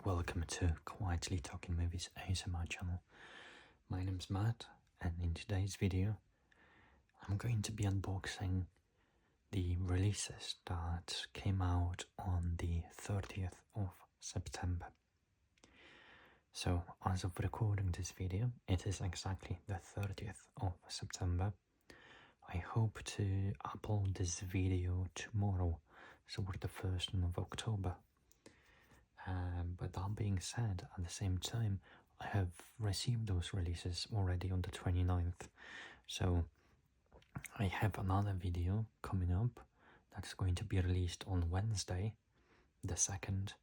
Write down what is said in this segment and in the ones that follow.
welcome to Quietly Talking Movies ASMR channel. My name's Matt, and in today's video I'm going to be unboxing the releases that came out on the 30th of September. So as of recording this video, it is exactly the 30th of September. I hope to upload this video tomorrow, so we're the 1st of October. But that being said, at the same time, I have received those releases already on the 29th. So I have another video coming up that's going to be released on Wednesday, the 2nd,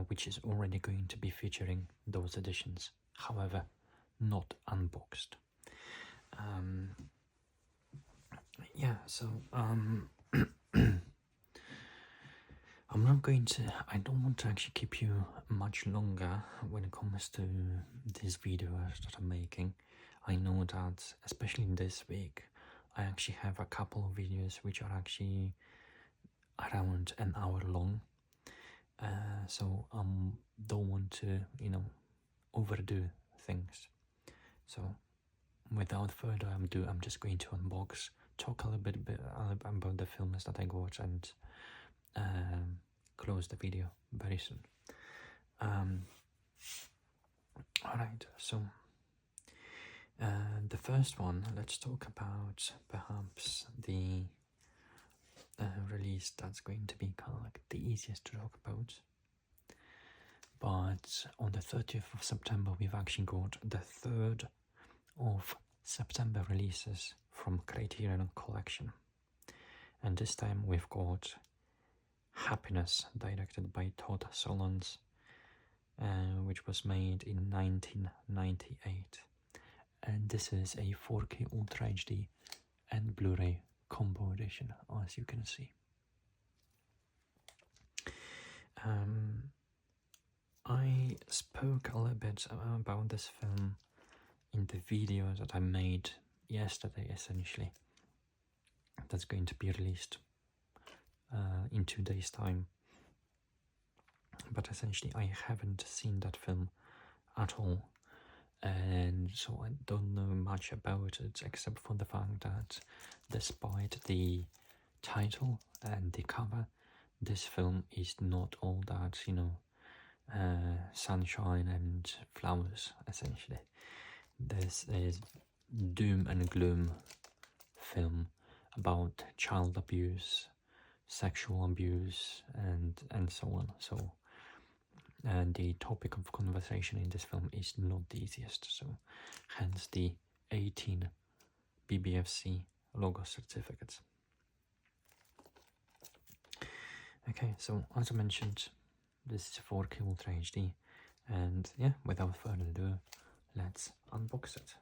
which is already going to be featuring those editions, however, not unboxed. I don't want to actually keep you much longer when it comes to these videos that I'm making. I know that, especially this week, I actually have a couple of videos which are actually around an hour long. So I don't want to, overdo things. So without further ado, I'm just going to unbox, talk a little bit about the films that I got, and close the video very soon. Alright, so the first one, let's talk about perhaps the release that's going to be kind of like the easiest to talk about. But on the 30th of September, we've actually got the 3rd of September releases from Criterion Collection. And this time we've got Happiness, directed by Todd Solondz, which was made in 1998. And this is a 4K Ultra HD and Blu-ray combo edition, as you can see. I spoke a little bit about this film in the video that I made yesterday, essentially. That's going to be released in 2 days' time. But essentially I haven't seen that film at all, and so I don't know much about it except for the fact that despite the title and the cover, this film is not all that, sunshine and flowers, essentially. This is doom and gloom film about child abuse, sexual abuse, and so on. So and the topic of conversation in this film is not the easiest, so hence the 18 BBFC logo certificates. Okay, so as I mentioned, this is 4K Ultra HD, and yeah, without further ado, let's unbox it.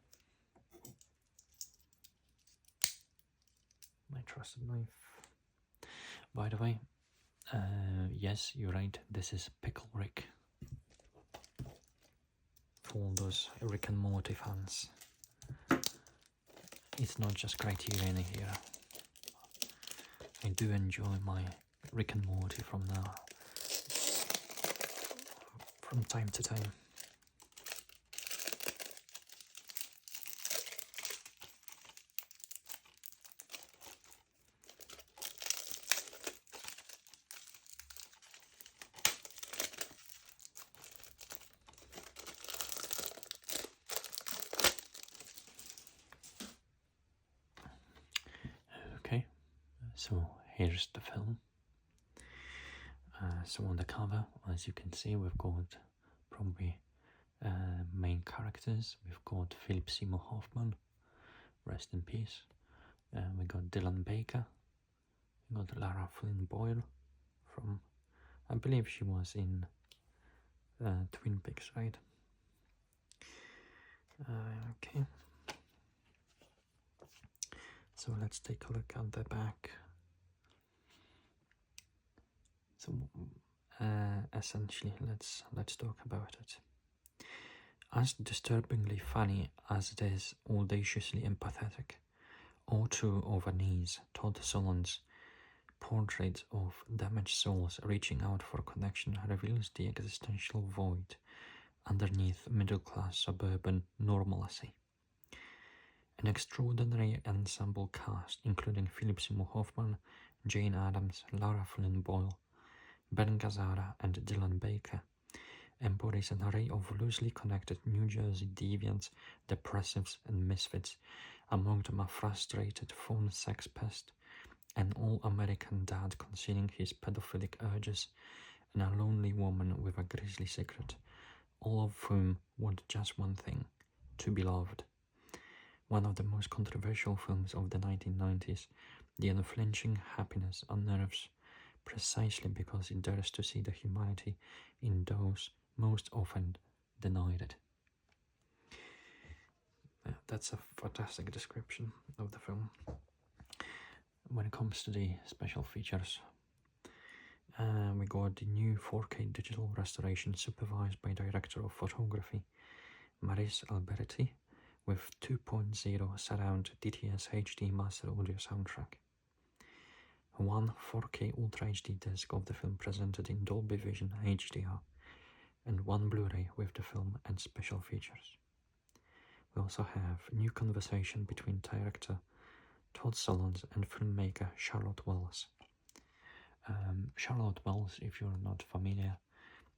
My trusted knife. By the way, yes, you're right, this is Pickle Rick. For all those Rick and Morty fans, it's not just Criterion here. I do enjoy my Rick and Morty from time to time. Okay, so here's the film. So on the cover, as you can see, we've got probably main characters. We've got Philip Seymour Hoffman, rest in peace. We got Dylan Baker. We got Lara Flynn Boyle from, I believe she was in Twin Peaks, right? Okay. So let's take a look at the back. So essentially, let's talk about it. As disturbingly funny as it is audaciously empathetic, all true over knees, Todd Solondz portrait of damaged souls reaching out for connection reveals the existential void underneath middle-class suburban normalcy. An extraordinary ensemble cast, including Philip Seymour Hoffman, Jane Addams, Lara Flynn Boyle, Ben Gazzara, and Dylan Baker, embodies an array of loosely connected New Jersey deviants, depressives, and misfits, among them a frustrated phone sex pest, an all-American dad concealing his pedophilic urges, and a lonely woman with a grisly secret, all of whom want just one thing: to be loved. One of the most controversial films of the 1990s, the unflinching happiness unnerves precisely because it dares to see the humanity in those most often denied it. That's a fantastic description of the film. When it comes to the special features, we got the new 4K digital restoration supervised by director of photography Maris Alberti with 2.0 surround DTS HD master audio soundtrack. One 4K Ultra HD disc of the film presented in Dolby Vision HDR, and one Blu-ray with the film and special features. We also have new conversation between director Todd Solondz and filmmaker Charlotte Wells. Charlotte Wells, if you're not familiar,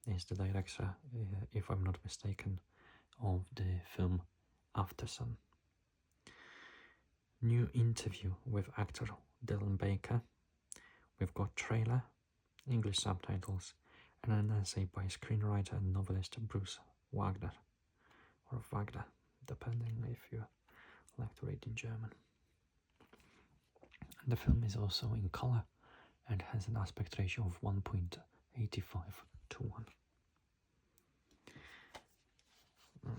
is the director, if I'm not mistaken, of the film Aftersun. New interview with actor Dylan Baker. We've got trailer, English subtitles, and an essay by screenwriter and novelist Bruce Wagner, or Wagner, depending if you like to read in German. The film is also in color and has an aspect ratio of 1.85:1.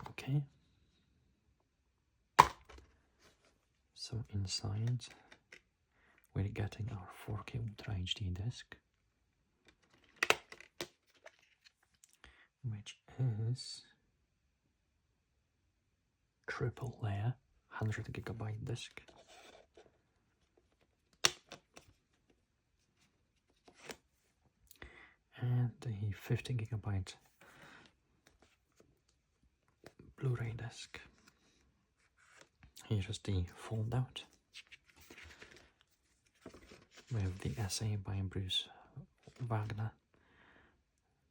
Okay. So inside, we're getting our 4K Ultra HD disc, which is triple layer 100GB disc. And the 50GB Blu-ray disc. Here's the fold out with the essay by Bruce Wagner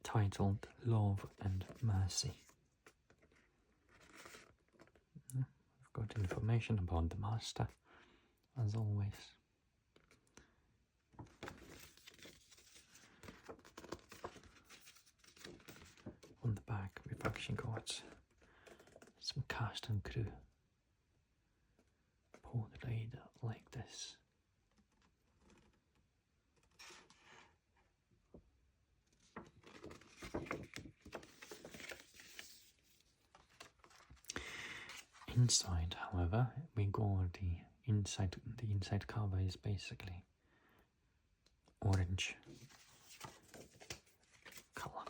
titled Love and Mercy. We've got information about the master, as always. On the back, we've actually got some cast and crew portrayed like this. Inside, however, we got the inside cover is basically orange color.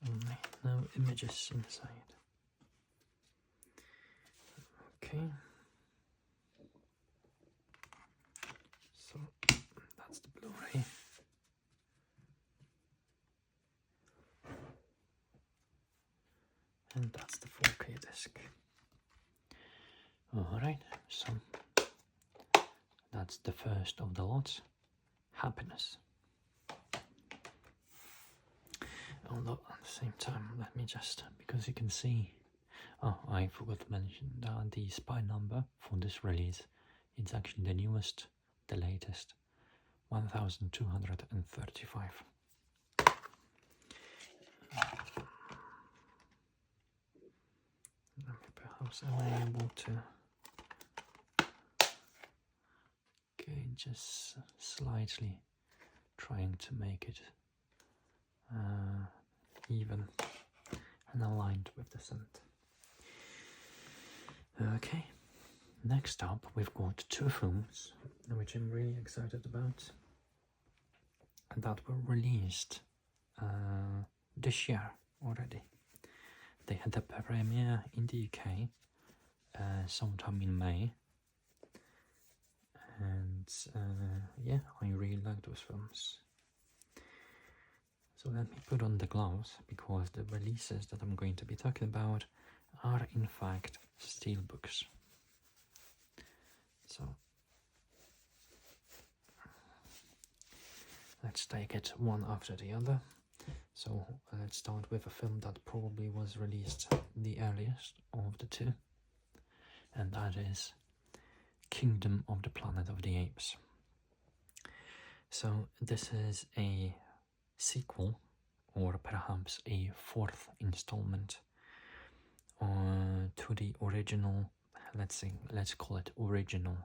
Only no images inside. Okay. So that's the Blu-ray. And that's the 4K disc. Alright, so that's the first of the lots. Happiness. Although at the same time, let me just, because you can see, I forgot to mention that the spy number for this release, it's actually the newest, the latest, 1235. Perhaps am I able to, okay, just slightly trying to make it even and aligned with the scent. Okay, next up we've got two films which I'm really excited about and that were released this year already. They had the premiere in the UK sometime in May, and and yeah, I really like those films. So let me put on the gloves, because the releases that I'm going to be talking about are in fact steelbooks. So let's take it one after the other. So let's start with a film that probably was released the earliest of the two, and that is Kingdom of the Planet of the Apes. So this is a sequel, or perhaps a fourth installment to the original, let's call it original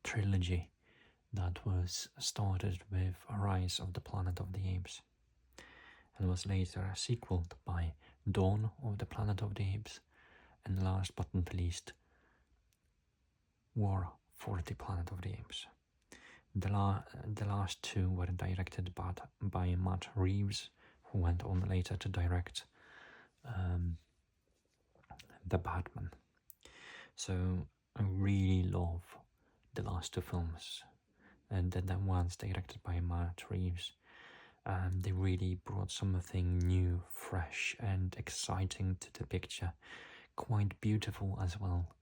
trilogy that was started with Rise of the Planet of the Apes, and was later sequeled by Dawn of the Planet of the Apes, and last but not least, War for the Planet of the Apes. The last two were directed by Matt Reeves, who went on later to direct The Batman. So I really love the last two films, and the ones directed by Matt Reeves. They really brought something new, fresh and exciting to the picture. Quite beautiful as well.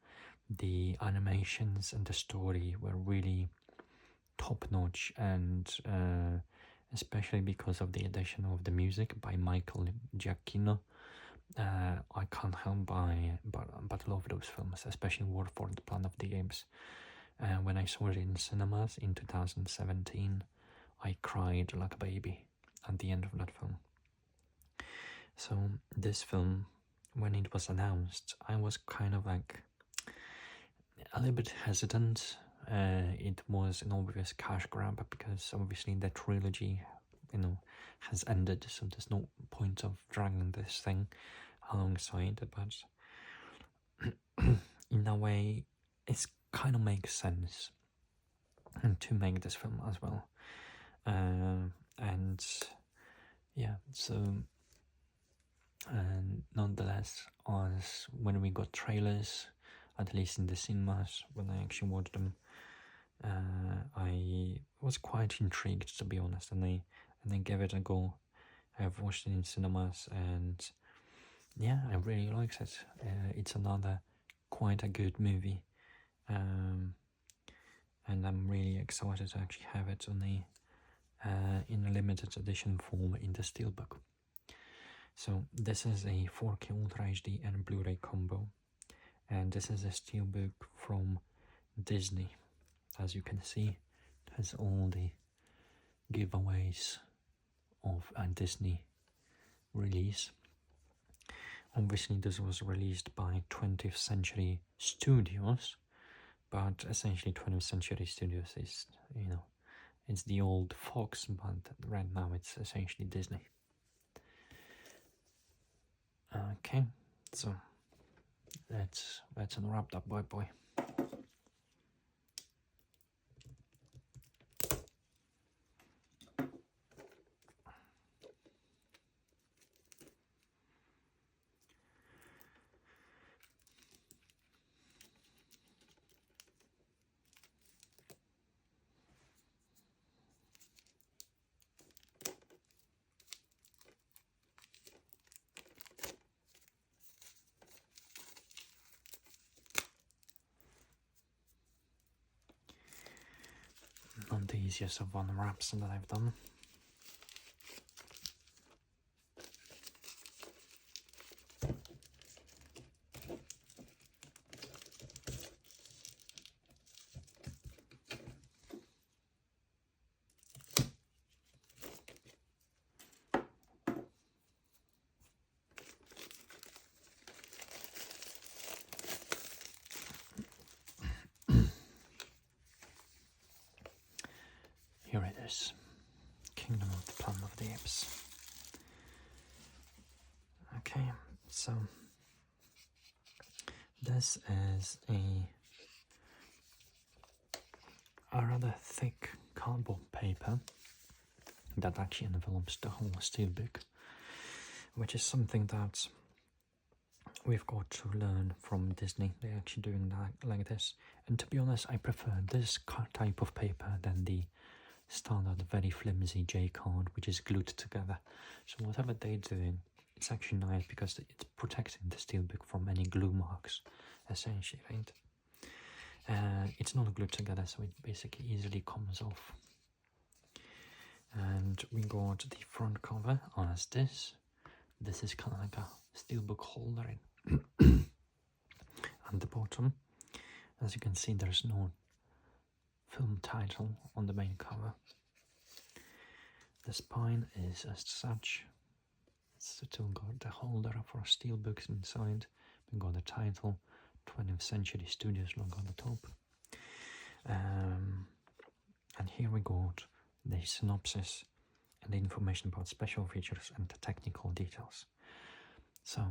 The animations and the story were really top-notch, and especially because of the addition of the music by Michael Giacchino, I can't help but love those films, especially War for the Planet of the Apes. When I saw it in cinemas in 2017, I cried like a baby at the end of that film. So this film, when it was announced, I was kind of like a little bit hesitant. It was an obvious cash grab, because obviously the trilogy, has ended, so there's no point of dragging this thing alongside. But in a way, it kind of makes sense and to make this film as well. And yeah, so nonetheless, when we got trailers, at least in the cinemas, when I actually watched them, I was quite intrigued, to be honest, and I gave it a go. I've watched it in cinemas, and yeah, I really liked it. It's another quite a good movie, and I'm really excited to actually have it on in a limited edition form in the steelbook. So this is a 4K Ultra HD and Blu-ray combo, and this is a steelbook from Disney. As you can see, it has all the giveaways of a Disney release. Obviously this was released by 20th Century Studios, but essentially 20th Century Studios is, it's the old Fox, but right now it's essentially Disney. Okay, so let's unwrap that boy. Not the easiest of unwraps that I've done. Here it is, Kingdom of the Planet of the Apes. Okay, so this is a rather thick cardboard paper that actually envelops the whole steelbook, which is something that we've got to learn from Disney. They're actually doing that like this. And to be honest, I prefer this type of paper than the standard very flimsy J-card, which is glued together. So whatever they're doing, it's actually nice because it's protecting the steelbook from any glue marks, essentially, right? It's not glued together, so it basically easily comes off. And we got the front cover as this. This is kind of like a steelbook holder in. At the bottom, as you can see, there's no film title on the main cover. The spine is as such. It's still got the holder for steelbooks inside. We got the title, 20th Century Studios logo on the top. And here we got the synopsis and the information about special features and the technical details. So,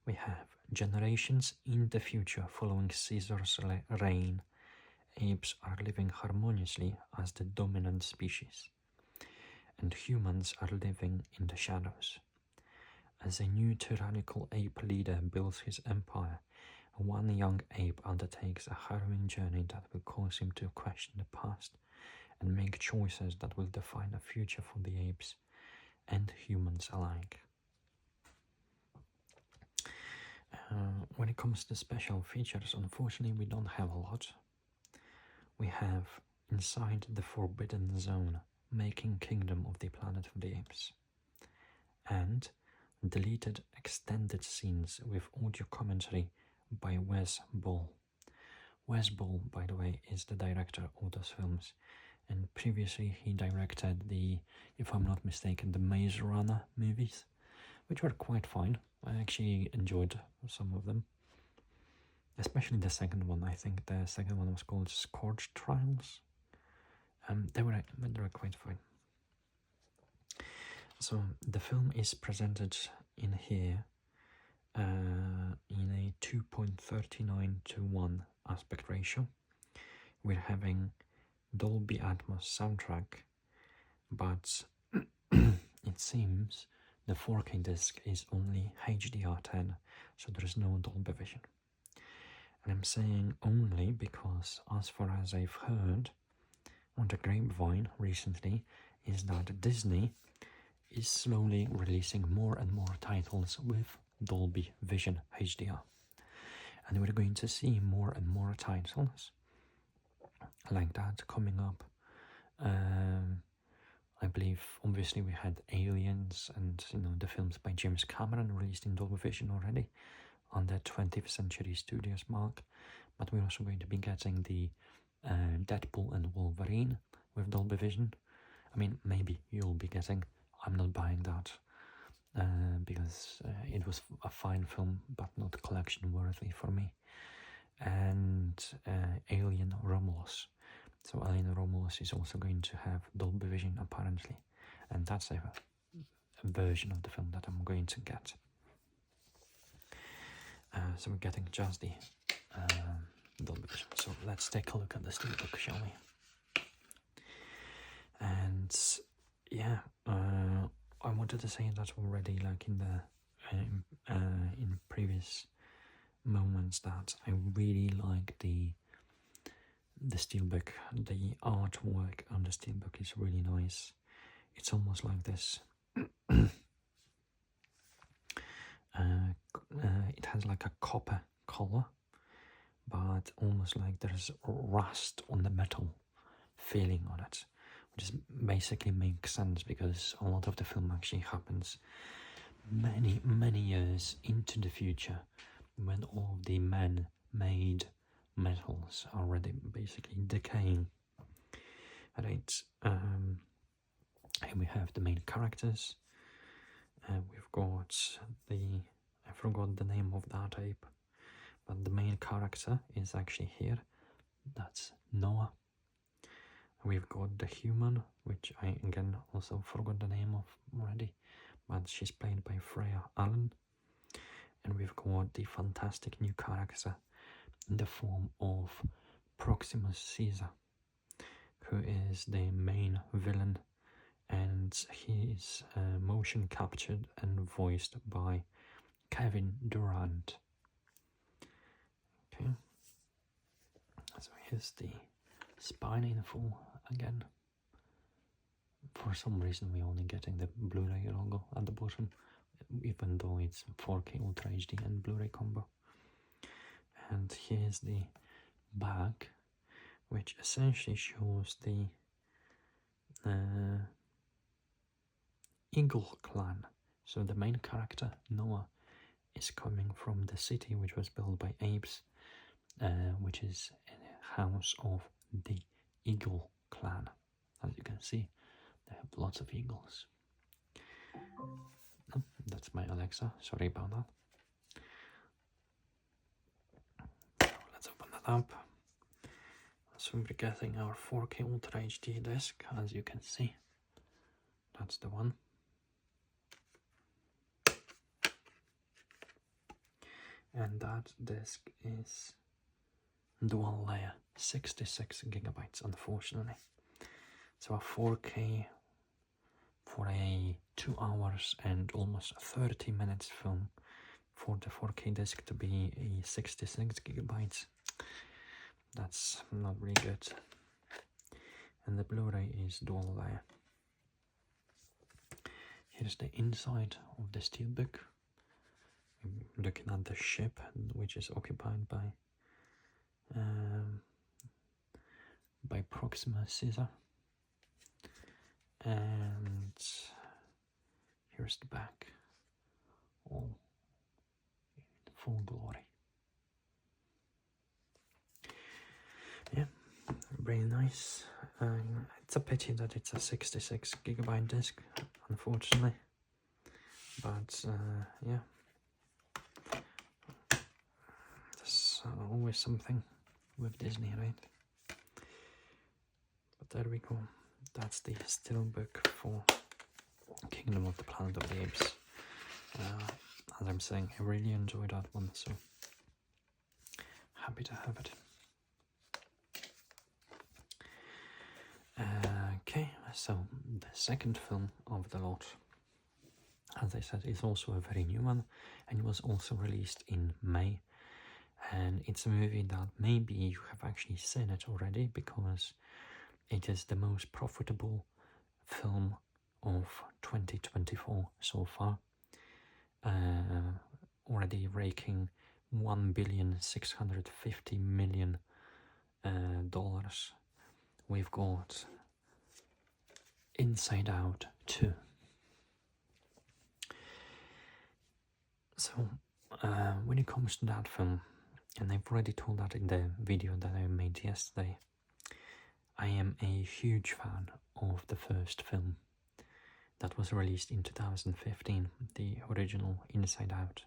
we have generations in the future following Caesar's reign. Apes are living harmoniously as the dominant species, and humans are living in the shadows. As a new tyrannical ape leader builds his empire, one young ape undertakes a harrowing journey that will cause him to question the past and make choices that will define a future for the apes and humans alike. When it comes to special features, unfortunately we don't have a lot. We have Inside the Forbidden Zone, Making Kingdom of the Planet of the Apes, and deleted extended scenes with audio commentary by Wes Ball. Wes Ball, by the way, is the director of those films, and previously he directed the, if I'm not mistaken, the Maze Runner movies, which were quite fine. I actually enjoyed some of them, especially the second one. I think the second one was called Scorch Trials. They were quite fine. So the film is presented in here in a 2.39:1 aspect ratio. We're having Dolby Atmos soundtrack, but it seems the 4K disc is only HDR10, so there is no Dolby Vision. And I'm saying only because, as far as I've heard on the grapevine recently, is that Disney is slowly releasing more and more titles with Dolby Vision HDR. And we're going to see more and more titles like that coming up. I believe, obviously, we had Aliens and, the films by James Cameron released in Dolby Vision already on the 20th Century Studios mark. But we're also going to be getting the Deadpool and Wolverine with Dolby Vision. I mean, maybe you'll be getting. I'm not buying that because it was a fine film, but not collection worthy for me. And Alien Romulus. So Alien Romulus is also going to have Dolby Vision apparently, and that's a version of the film that I'm going to get. So we're getting just the Dolby Vision. So let's take a look at the steelbook, shall we? And yeah, I wanted to say that already, like in the in previous moments, that I really like the steelbook. The artwork on the steelbook is really nice. It's almost like this. It has like a copper color, but almost like there's rust on the metal feeling on it, which basically makes sense because a lot of the film actually happens many years into the future, when all the man-made metals are already basically decaying. Right. Here we have the main characters. We've got I forgot the name of that ape, but the main character is actually here. That's Noah. We've got the human, which I again also forgot the name of already, but she's played by Freya Allen. And we've got the fantastic new character in the form of Proximus Caesar, who is the main villain, and he is motion captured and voiced by Kevin Durant. Okay, so here's the spine info again. For some reason we're only getting the Blu-ray logo at the bottom, even though it's 4K Ultra HD and Blu-ray combo. And here's the back, which essentially shows the Eagle clan. So the main character, Noah, is coming from the city which was built by apes, which is a house of the Eagle clan. As you can see, they have lots of eagles. Oh, that's my Alexa, sorry about that. So let's open that up. So we're getting our 4K Ultra HD disc, as you can see. That's the one. And that disc is dual layer, 66 gigabytes, unfortunately. So a 4K for a 2 hours and almost 30 minutes film, for the 4K disc to be a 66 gigabytes. That's not really good. And the Blu-ray is dual layer. Here's the inside of the steelbook. I'm looking at the ship, which is occupied by Proxima Caesar. And here's the back, all in full glory. Yeah, very nice. It's a pity that it's a 66 gigabyte disc, unfortunately. But yeah, there's always something with Disney, right? But there we go. That's the steelbook for Kingdom of the Planet of the Apes. As I'm saying, I really enjoyed that one, so happy to have it. Okay, so the second film of the lot, as I said, is also a very new one, and it was also released in May. And it's a movie that maybe you have actually seen it already, because it is the most profitable film of 2024 so far, already raking $1,650,000,000. We've got Inside Out 2. So when it comes to that film, and I've already told that in the video that I made yesterday, I am a huge fan of the first film that was released in 2015, the original Inside Out.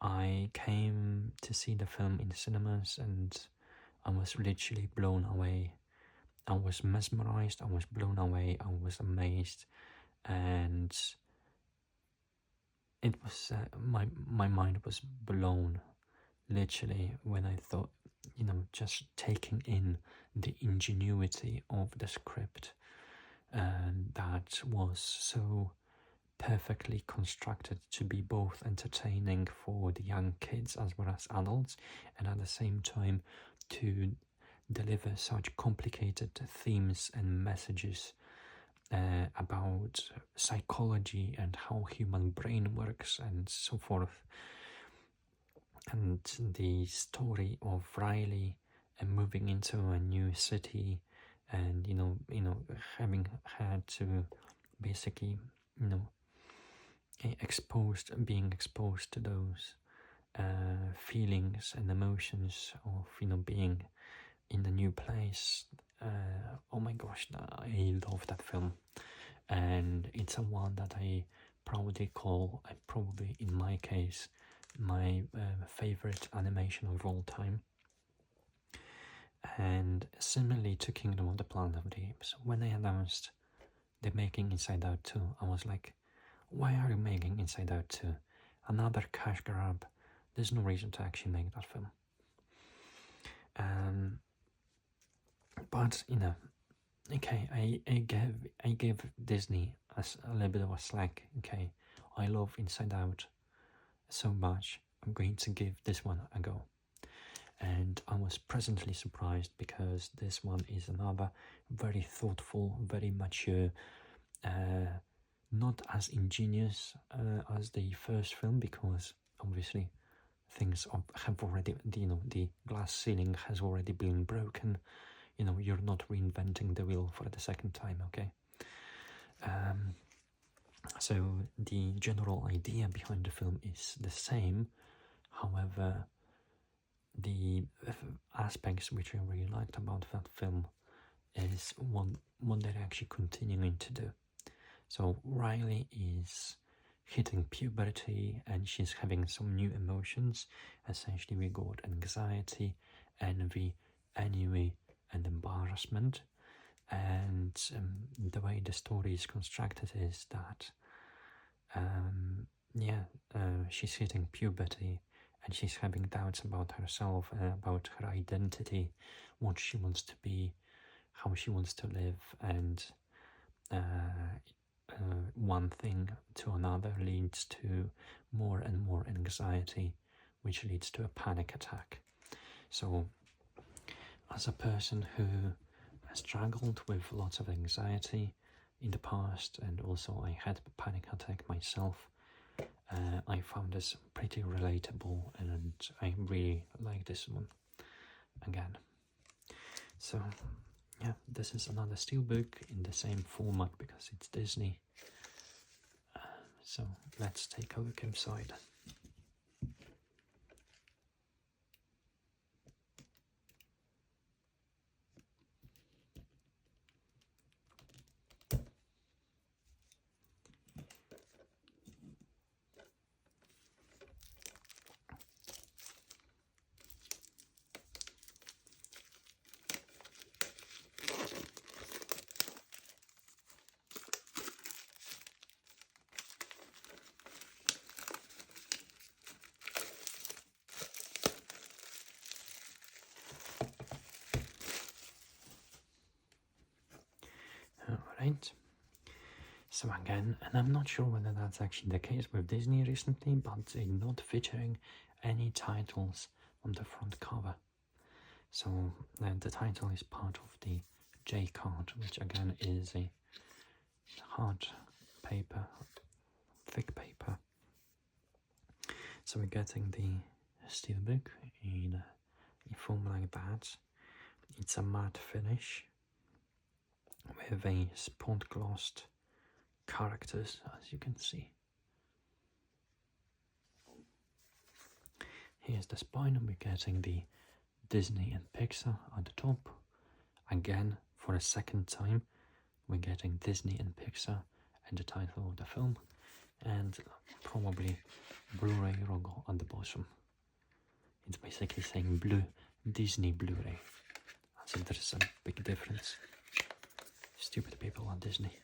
I came to see the film in cinemas and I was literally blown away. I was mesmerized, I was blown away, I was amazed, and it was, my mind was blown, literally, when I thought, you know, just taking in the ingenuity of the script, and that was so perfectly constructed to be both entertaining for the young kids as well as adults, and at the same time to deliver such complicated themes and messages about psychology and how human brain works and so forth. And the story of Riley and moving into a new city, and you know, having had to basically, being exposed to those feelings and emotions of, being in a new place. Oh my gosh, I love that film, and it's a one that I proudly call, probably in my case, my favorite animation of all time. And similarly to Kingdom of the Planet of the Apes, when they announced they're making Inside Out 2, I was like, why are you making Inside Out 2? Another cash grab. There's no reason to actually make that film. But okay, I gave Disney a little bit of a slack. Okay, I love Inside Out. so much, I'm going to give this one a go. And I was pleasantly surprised because this one is another very thoughtful, very mature, not as ingenious as the first film, because obviously things have already, the glass ceiling has already been broken. You're not reinventing the wheel for the second time, okay? So the general idea behind the film is the same. However, the aspects which I really liked about that film is what they're actually continuing to do. So Riley is hitting puberty and she's having some new emotions. Essentially, we got anxiety, envy, ennui, and embarrassment. And the way the story is constructed is that, she's hitting puberty and she's having doubts about herself, about her identity, what she wants to be, how she wants to live, and one thing to another leads to more and more anxiety, which leads to a panic attack. So, as a person who has struggled with lots of anxiety in the past, and also I had a panic attack myself, I found this pretty relatable, and I really like this one again. So yeah, this is another steelbook in the same format because it's Disney. So let's take a look inside. Alright, so again, and I'm not sure whether that's actually the case with Disney recently, but they're not featuring any titles on the front cover. So the title is part of the J card, which again is a hard paper, thick paper. So we're getting the steelbook in a form like that. It's a matte finish with a spot glossed characters, as you can see. Here's the spine, and we're getting the Disney and Pixar at the top. Again, for a second time, we're getting Disney and Pixar and the title of the film, and probably Blu-ray logo at the bottom. It's basically saying Disney Blu-ray, as if there's a big difference. Stupid people at Disney.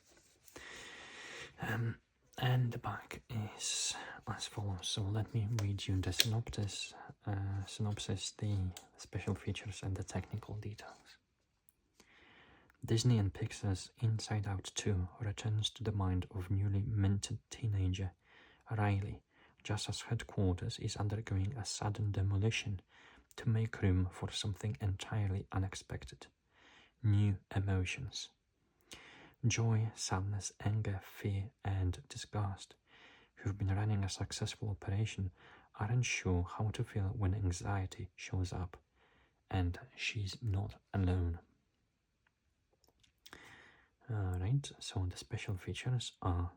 And the back is as follows. So let me read you the synopsis, the special features, and the technical details. Disney and Pixar's Inside Out 2 returns to the mind of newly minted teenager Riley, just as headquarters is undergoing a sudden demolition to make room for something entirely unexpected. New emotions. Joy, sadness, anger, fear, and disgust, who've been running a successful operation, aren't sure how to feel when anxiety shows up, and she's not alone. Alright, so the special features are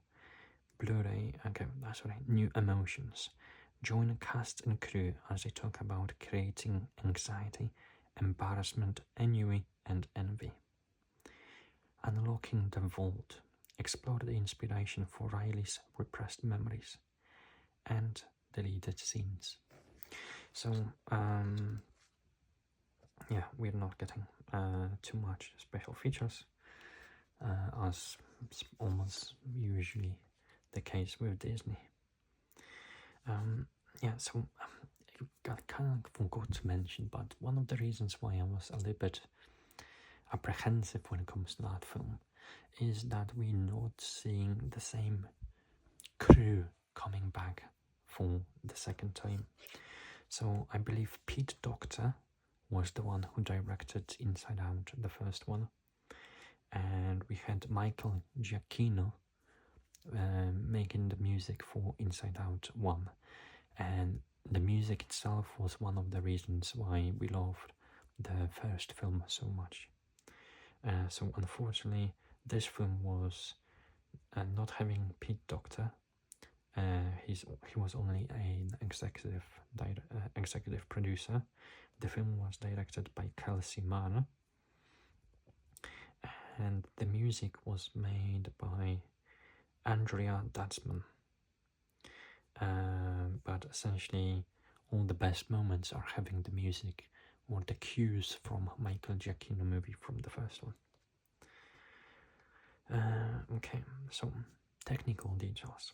Blu-ray, new emotions. Join cast and crew as they talk about creating anxiety, embarrassment, ennui, and envy. Unlocking the Vault. Explore the inspiration for Riley's repressed memories and deleted scenes. So, we're not getting too much special features, as almost usually the case with Disney. I kind of forgot to mention, but one of the reasons why I was a little bit apprehensive when it comes to that film is that we're not seeing the same crew coming back for the second time. So I believe Pete Docter was the one who directed Inside Out, the first one, and we had Michael Giacchino making the music for Inside Out 1, and the music itself was one of the reasons why we loved the first film so much. So unfortunately, this film was not having Pete Docter. He was only an executive producer. The film was directed by Kelsey Mann, and the music was made by Andrea Datzman. But essentially, all the best moments are having the music or the cues from Michael Giacchino movie from the first one. Okay, so technical details.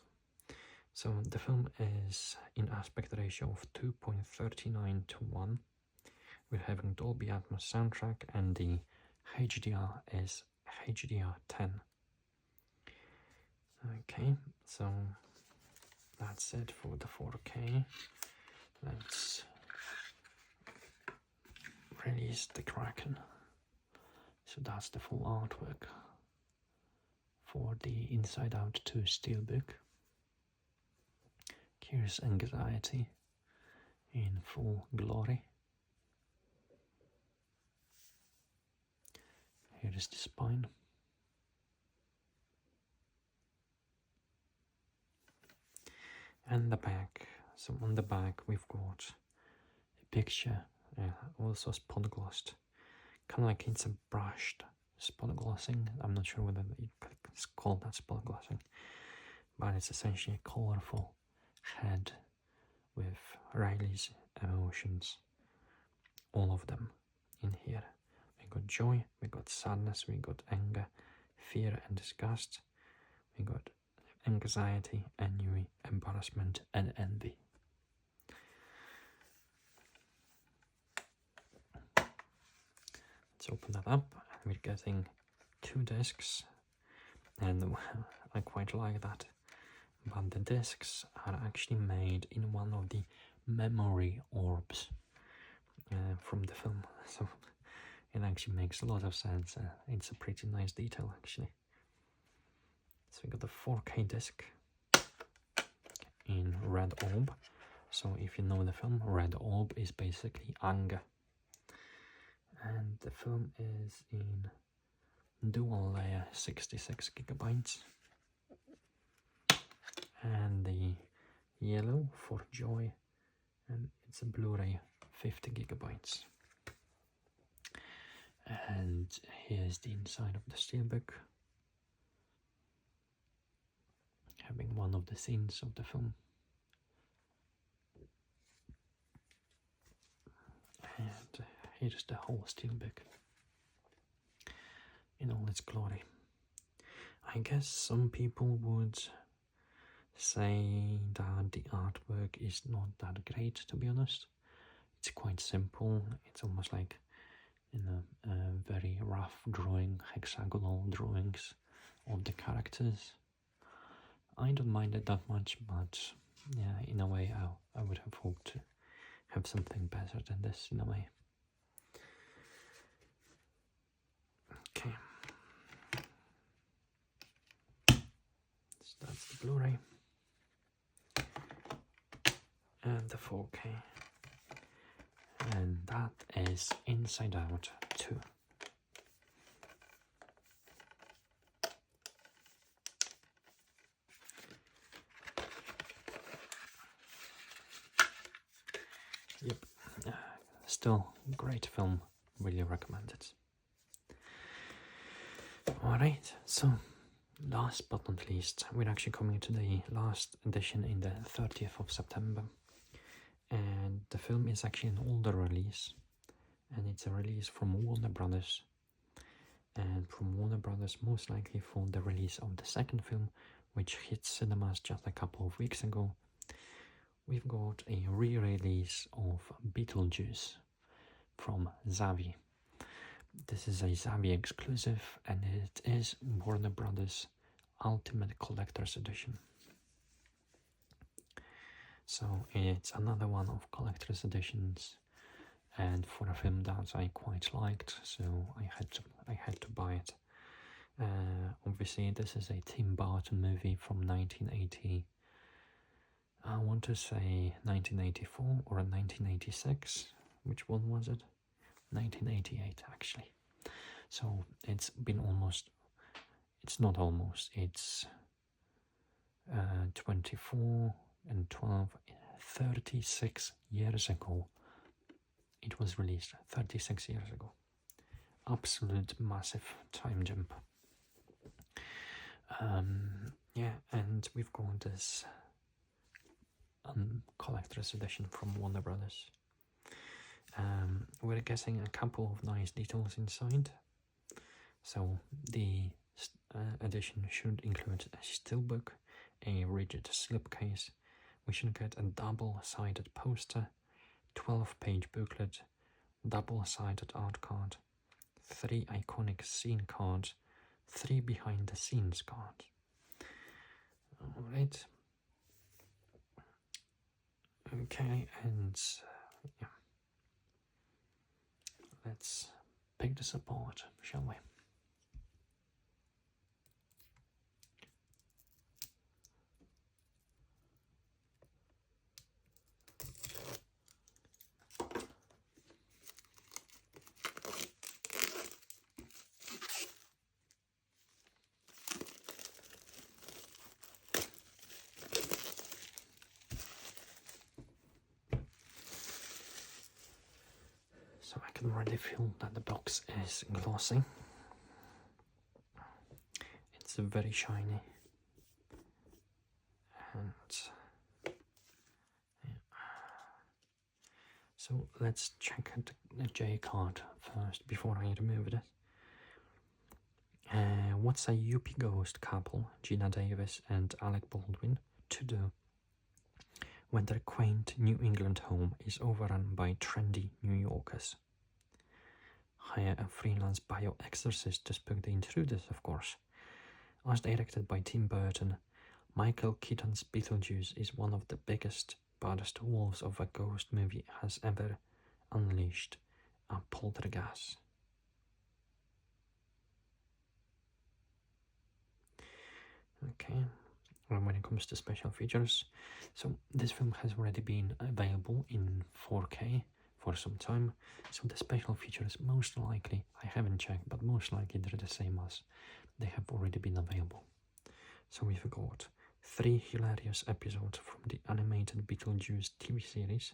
So the film is in aspect ratio of 2.39 to 1. We're having Dolby Atmos soundtrack, and the HDR is HDR10. Okay, so that's it for the 4K. Let's release the Kraken. So that's the full artwork for the Inside Out 2 Steelbook. Here's Anxiety in full glory. Here is the spine. And the back. So on the back we've got a picture, also spot glossed. Kind of like it's a brushed spot glossing. I'm not sure whether it's called that spot glossing, but it's essentially a colourful head with Riley's emotions, all of them in here. We got joy, we got sadness, we got anger, fear and disgust, we got anxiety, ennui, embarrassment and envy. Let's open that up, and we're getting 2 discs, and I quite like that. But the discs are actually made in one of the memory orbs from the film, so it actually makes a lot of sense. It's a pretty nice detail actually. So we got the 4K disc in red orb. So if you know the film, red orb is basically anger. And the film is in dual layer 66 gigabytes. And the yellow for joy, and it's a Blu-ray 50 gigabytes. And here's the inside of the steelbook, having one of the scenes of the film. And here's the whole steelbook in all its glory. I guess some people would say that the artwork is not that great, to be honest. It's quite simple. It's almost like very rough drawing, hexagonal drawings of the characters. I don't mind it that much, but yeah, in a way I would have hoped to have something better than this in a way. Okay, so that's the Blu-ray and the 4K, and that is Inside Out 2. Yep, still great film, really recommend it. Alright, so last but not least, we're actually coming to the last edition in the 30th of September. And the film is actually an older release, and it's a release from Warner Brothers. And from Warner Brothers, most likely for the release of the second film, which hit cinemas just a couple of weeks ago, we've got a re-release of Beetlejuice from Zavi. This is a Zavi exclusive, and it is Warner Brothers Ultimate Collector's Edition. So it's another one of collector's editions, and for a film that I quite liked, so I had to buy it. Obviously, this is a Tim Burton movie from 1980. I want to say 1984 or 1986. Which one was it? 1988, actually. So it's been almost. It's not almost. It's 24 and 12, 36 years ago. It was released 36 years ago. Absolute massive time jump. Yeah, and we've got this collector's edition from Warner Brothers. We're guessing a couple of nice details inside. So the edition should include a steelbook, a rigid slipcase. We should get a double-sided poster, 12-page booklet, double-sided art card, 3 iconic scene cards, 3 behind-the-scenes cards. Alright. Okay, and yeah. Let's pick this apart, shall we? So I can already feel that the box is glossy. It's very shiny. And yeah. So let's check the J card first before I remove it. What's a Yuppie ghost couple, Gina Davis and Alec Baldwin, to do when their quaint New England home is overrun by trendy New Yorkers? Hire a freelance bio-exorcist to spook the intruders, of course. As directed by Tim Burton, Michael Keaton's Beetlejuice is one of the biggest, baddest wolves of a ghost movie has ever unleashed a poltergeist. Okay, and when it comes to special features, so this film has already been available in 4K for some time, so the special features most likely, I haven't checked, but most likely they're the same as they have already been available. So we've got 3 hilarious episodes from the animated Beetlejuice TV series,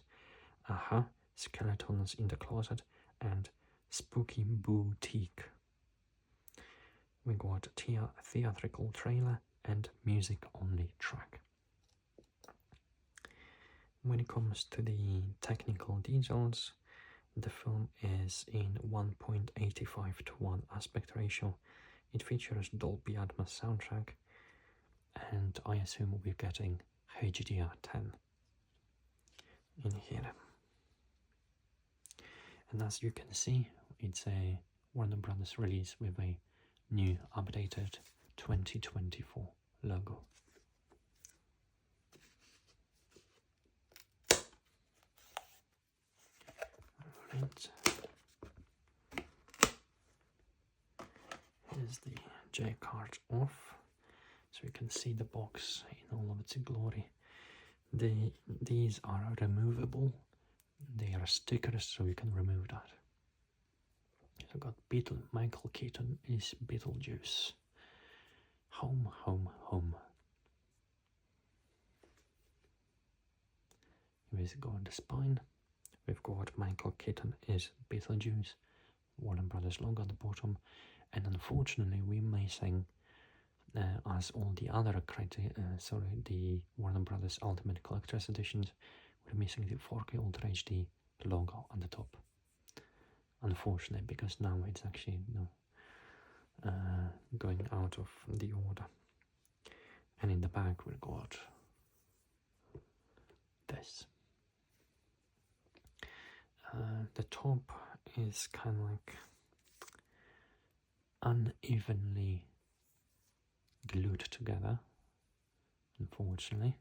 Aha, Skeletons in the Closet, and Spooky Boutique. We got a theatrical trailer and music-only track. When it comes to the technical details, the film is in 1.85:1 aspect ratio. It features Dolby Atmos soundtrack, and I assume we're getting HDR10 in here. And as you can see, it's a Warner Brothers release with a new updated 2024 logo. Alright. Here's the J card off, so you can see the box in all of its glory. These are removable. They are stickers, so you can remove that. So got Michael Keaton is Beetlejuice. Home, home, home. We've got the spine. We've got Michael Keaton is Beetlejuice. Warner Brothers logo at the bottom. And unfortunately, we're missing, as all the other the Warner Brothers Ultimate Collector's Editions, we're missing the 4K Ultra HD logo on the top. Unfortunately, because now it's actually going out of the order. And in the back, we've got this. The top is kind of like unevenly glued together, unfortunately.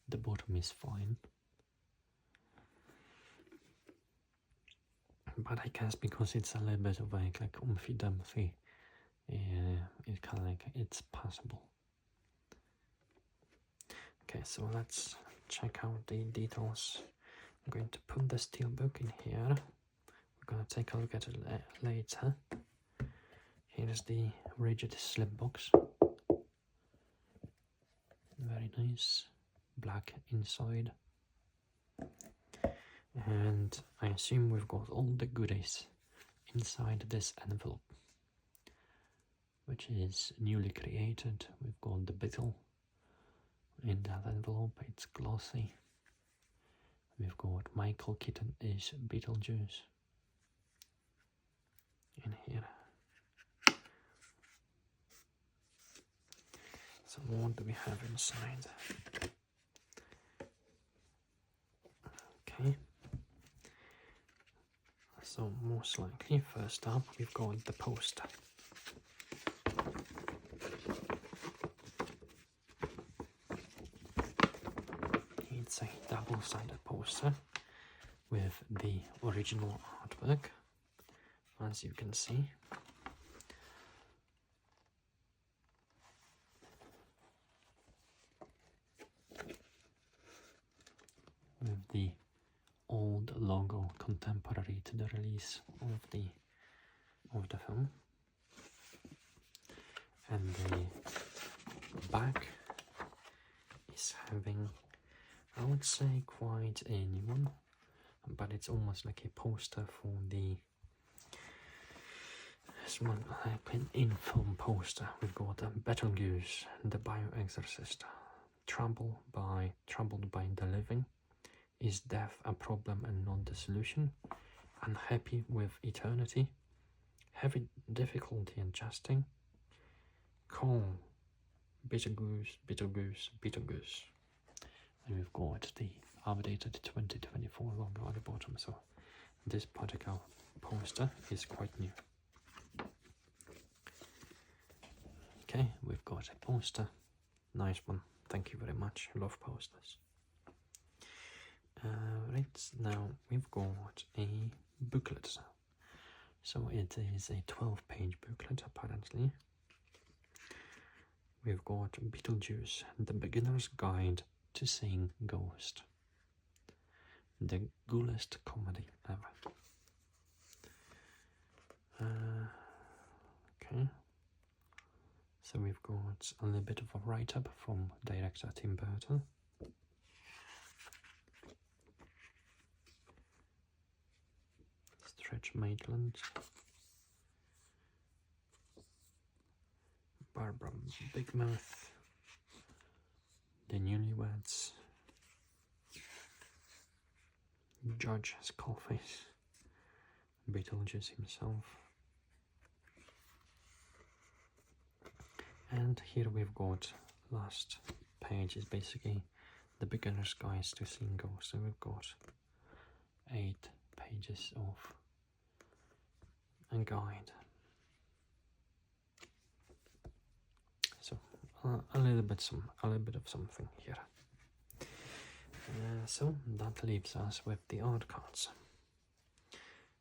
The bottom is fine. But I guess because it's a little bit of like umphy dumphy, it kind of like, it's possible. Okay, so let's check out the details. I'm going to put the steelbook in here. We're going to take a look at it later. Here's the rigid slip box. Very nice. Black inside. And I assume we've got all the goodies inside this envelope, which is newly created. We've got the beetle in that envelope, it's glossy. We've got Michael Keaton is Beetlejuice in here. So what do we have inside? Okay. So most likely, first up, we've got the poster. It's a double-sided poster with the original artwork, as you can see. With the old logo contemporary to the release of the film, and the back is having, I would say, quite a new one, but it's almost like a poster for the like an in-film poster. We've got Betelgeuse, the bioexorcist, troubled by the living. Is death a problem and not the solution? Unhappy with eternity? Heavy difficulty adjusting? Calm. Betelgeuse, Betelgeuse, Betelgeuse. And we've got the updated 2024 logo at the bottom, so this particular poster is quite new. Okay, we've got a poster. Nice one. Thank you very much. Love posters. Right, now we've got a booklet. So it is a 12-page booklet, apparently. We've got Beetlejuice, the beginner's guide to seeing ghosts. The coolest comedy ever. Okay. So we've got a little bit of a write-up from director Tim Burton. Stretch Maitland, Barbara Bigmouth, the Newlyweds, Judge Skullface, Beetlejuice himself, and here we've got last page is basically the beginner's guide to seeing ghosts. So we've got 8 pages of a guide. So a little bit of something here. So that leaves us with the art cards.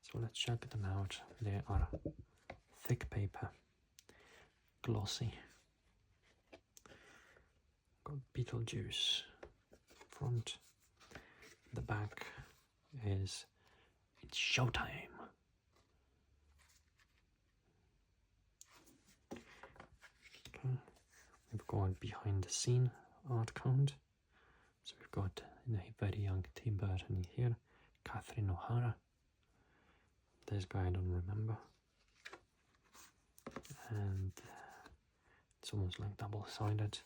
So let's check them out. They are thick paper, glossy. Got Beetlejuice front. The back is it's showtime. Okay. We've got behind the scene art count. So we've got a very young Tim Burton here, Catherine O'Hara. This guy I don't remember. And it's almost like double-sided.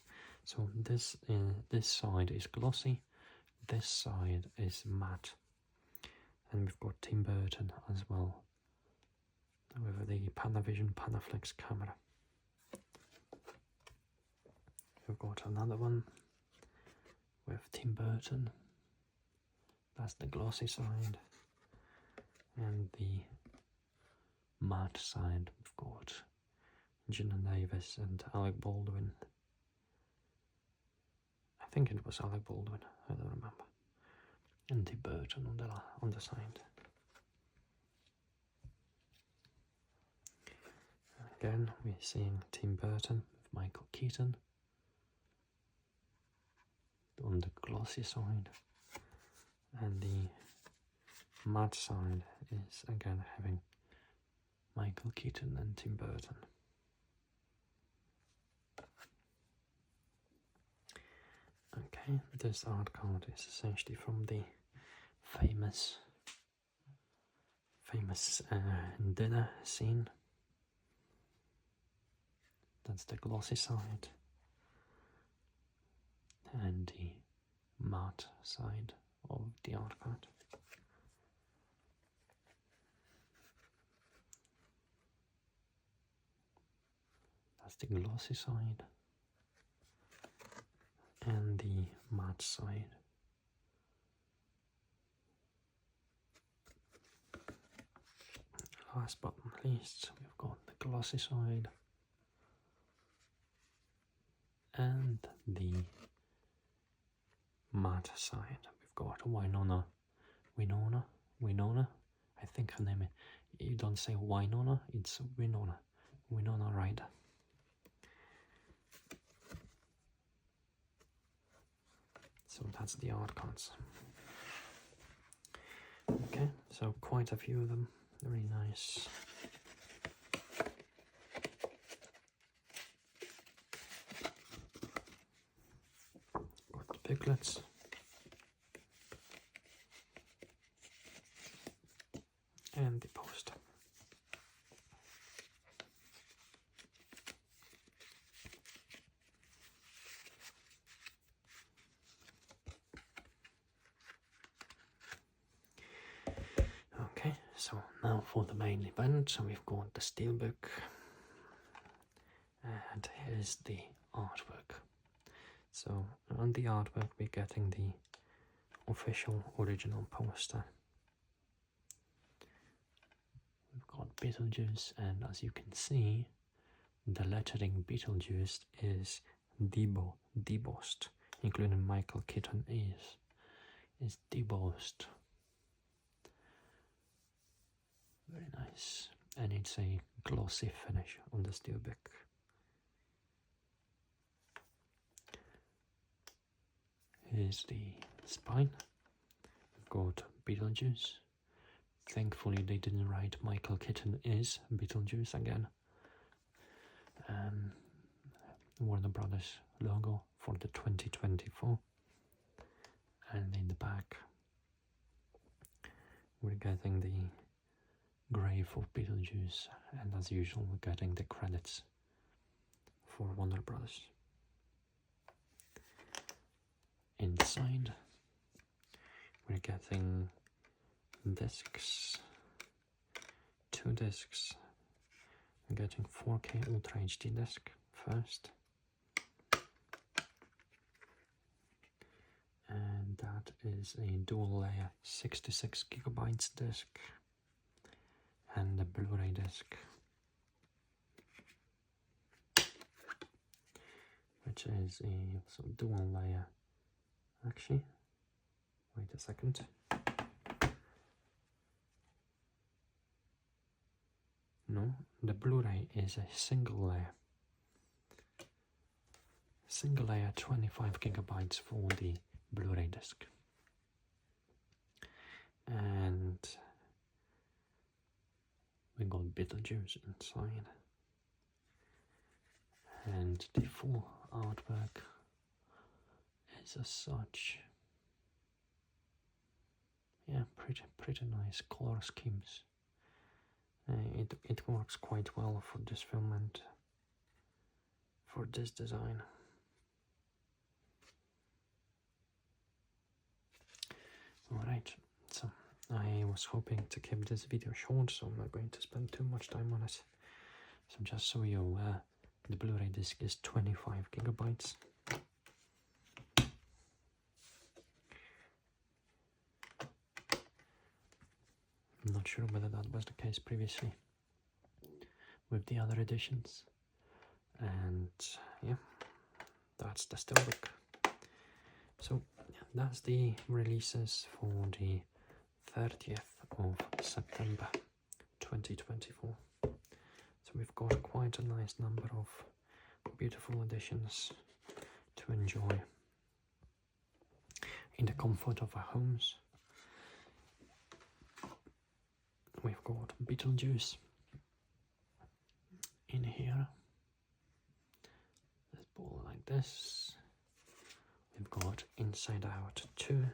So this side is glossy, this side is matte. And we've got Tim Burton as well, with the Panavision Panaflex camera. We've got another one with Tim Burton. That's the glossy side. And the matte side, we've got Gina Davis and Alec Baldwin. I think it was Alec Baldwin, I don't remember. And Tim Burton on the side. Again, we're seeing Tim Burton with Michael Keaton on the glossy side, and the matte side is again having Michael Keaton and Tim Burton. Okay, this art card is essentially from the famous dinner scene. That's the glossy side, and the matte side of the art card. That's the glossy side and the matte side. Last but not least, we've got the glossy side and the matte side. We've got Winona. I think her name is, you don't say Winona, it's Winona Ryder. So that's the art cards. Okay, so quite a few of them, very nice. Got the booklets. And the poster. Okay, so now for the main event. So we've got the steelbook, and here's the artwork. So on the artwork we're getting the official original poster. We've got Beetlejuice, and as you can see, the lettering Beetlejuice is debossed, including Michael Keaton is debossed. Very nice, and it's a glossy finish on the steelbook. Here's the spine. We've got Beetlejuice. Thankfully they didn't write Michael Keaton is Beetlejuice again. Warner Brothers logo for the 2024. And in the back we're getting the grave of Beetlejuice, and as usual we're getting the credits for Warner Brothers. Inside we're getting discs, 2 discs. I'm getting 4K Ultra HD disc first, and that is a dual layer 66GB disc, and the Blu-ray disc, which is a dual layer. Actually, wait a second. No, the Blu-ray is a single layer 25GB for the Blu-ray disc, and we got Beetlejuice inside, and the full artwork is as such. Yeah, pretty nice color schemes. It works quite well for this film and for this design. Alright, so I was hoping to keep this video short, so I'm not going to spend too much time on it. So just so you're aware, the Blu-ray disc is 25GB. I'm not sure whether that was the case previously with the other editions. And yeah, that's the steelbook. So yeah, that's the releases for the 30th of September 2024. So we've got quite a nice number of beautiful editions to enjoy in the comfort of our homes. We've got Beetlejuice in here. This ball like this. We've got Inside Out 2.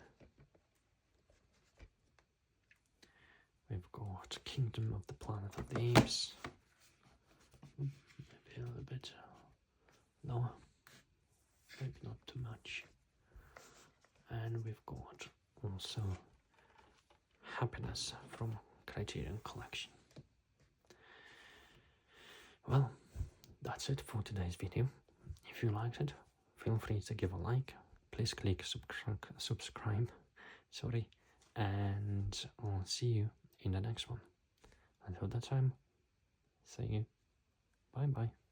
We've got Kingdom of the Planet of the Apes. Maybe a little bit lower. Maybe not too much. And we've got also Happiness from Criterion Collection. Well, that's it for today's video. If you liked it, feel free to give a like. Please click subscribe, and I'll see you in the next one. Until that time, see you. Bye bye.